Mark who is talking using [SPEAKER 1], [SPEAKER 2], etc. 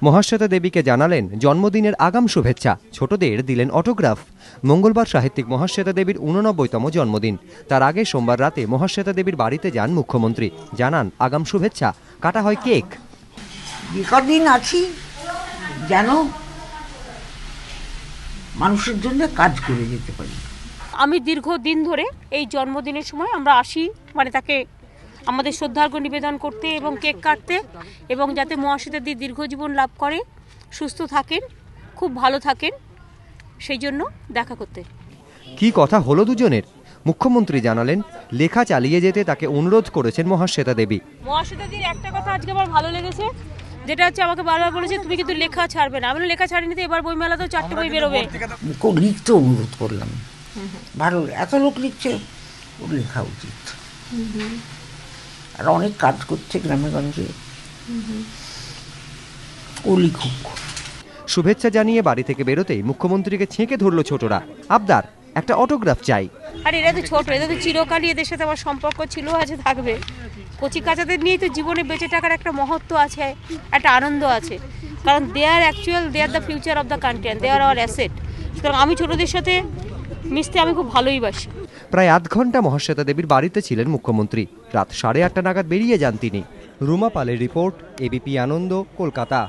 [SPEAKER 1] মহাশ্বেতা দেবীকে জানালেন জন্মদিনের আগাম শুভেচ্ছা, ছোটদের দিলেন অটোগ্রাফ। মঙ্গলবার সাহিত্যিক মহাশ্বেতা দেবীর 89তম জন্মদিন। তার আগে সোমবার রাতে মহাশ্বেতা দেবীর বাড়িতে যান মুখ্যমন্ত্রী, জানান আগাম শুভেচ্ছা, কাটা হয় কেক।
[SPEAKER 2] কদিন আছি যেন মানুষের জন্য কাজ করে যেতে পারি।
[SPEAKER 3] আমি দীর্ঘদিন ধরে এই জন্মদিনের সময় আমরা আসি, মানে তাকে আমাদের শ্রদ্ধার্ঘ নিবেদন করতে এবং কেক কাটতে, এবং যাতে মহাশ্বেতা দেবী দীর্ঘজীবন লাভ করে, সুস্থ থাকেন, খুব ভালো থাকেন, সেই জন্য দেখা করতে।
[SPEAKER 1] কি কথা হলো দুজনের? মুখ্যমন্ত্রী জানালেন লেখা চালিয়ে যেতে তাকে অনুরোধ করেছেন মহাশ্বেতা দেবী।
[SPEAKER 3] মহাশ্বেতা দেবীর একটা কথা আজকে আমার ভালো লেগেছে, যেটা হচ্ছে আমাকে বারবার বলেছে তুমি কিন্তু লেখা ছাড়বে না। আমি লেখা ছাড়িনি, তো এবার বইমেলাতেও 4টে বই বেরোবে।
[SPEAKER 2] লিখতে অনুরোধ করলাম, ভালো, এত লোক লিখছে, ওর লেখা উচিত। আর অনেক কাজ করছে গ্রামে গঞ্জে, ও লিখুক।
[SPEAKER 1] শুভেচ্ছা জানিয়ে বাড়ি থেকে বেরোতেই মুখ্যমন্ত্রীকে ছেঁকে ধরল ছোটরা, আবদার একটা অটোগ্রাফ চাই।
[SPEAKER 3] আর এরা তো ছোট, এদের তো চিরকালই এদের সাথে আমার সম্পর্ক ছিল, আছে, থাকবে। কচি কাচাদের নিয়েই তো জীবনে বেঁচে থাকার একটা মহত্ব আছে, একটা আনন্দ আছে, কারণ they are the future of the country, they are our asset. সুতরাং আমি ছোটদের সাথে মিশতে আমি খুব ভালোই বাসি।
[SPEAKER 1] প্রায় আধ ঘন্টা মহাশ্বেতা দেবীর বাড়িতে ছিলেন মুখ্যমন্ত্রী। রাত 8:30 নাগাদ বেরিয়ে যান তিনি। রুমা পালের রিপোর্ট, এবিপি আনন্দ, কলকাতা।